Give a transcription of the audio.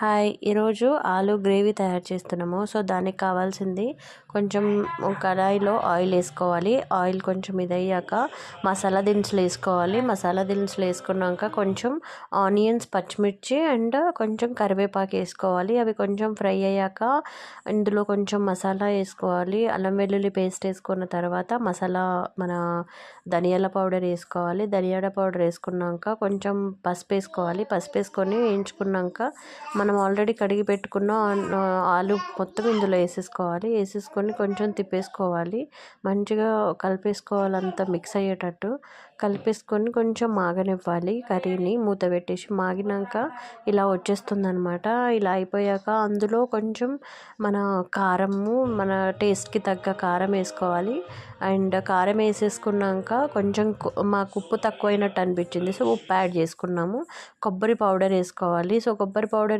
Hi, ఈరోజు ఆలు gravy తయారు చేస్తున్నాము. సో దానికి కావాల్సింది కొంచెం కడాయిలో ఆయిల్ వేసుకోవాలి. ఆయిల్ కొంచెం ఇదయ్యాక మసాలా దినుసులు వేసుకోవాలి. మసాలా దినుసులు వేసుకున్నాక కొంచెం ఆనియన్స్, పచ్చిమిర్చి అండ్ కొంచెం కరివేపాకు వేసుకోవాలి. అవి కొంచెం ఫ్రై అయ్యాక ఇందులో కొంచెం మసాలా వేసుకోవాలి. అల్లం వెల్లుల్లి పేస్ట్ వేసుకున్న తర్వాత మసాలా మన ధనియాల పౌడర్ వేసుకోవాలి. ధనియాల పౌడర్ వేసుకున్నాక కొంచెం పసుపు వేసుకోవాలి. పసుపు వేసుకొని వేయించుకున్నాక మనం ఆల్రెడీ కడిగి పెట్టుకున్న ఆలు మొత్తం ఇందులో వేసేసుకోవాలి. వేసేసుకొని కొంచెం తిప్పేసుకోవాలి. మంచిగా కలిపేసుకోవాలి, అంతా మిక్స్ అయ్యేటట్టు కలిపేసుకొని కొంచెం మాగనివ్వాలి. కర్రీని మూత పెట్టేసి మాగినాక ఇలా వచ్చేస్తుంది అనమాట. ఇలా అయిపోయాక అందులో కొంచెం మన కారము, మన టేస్ట్కి తగ్గ కారం వేసుకోవాలి. అండ్ కారం వేసేసుకున్నాక కొంచెం మాకు ఉప్పు తక్కువైనట్టు అనిపించింది, సో ఉప్పు యాడ్ చేసుకున్నాము. కొబ్బరి పౌడర్ వేసుకోవాలి. సో కొబ్బరి పౌడర్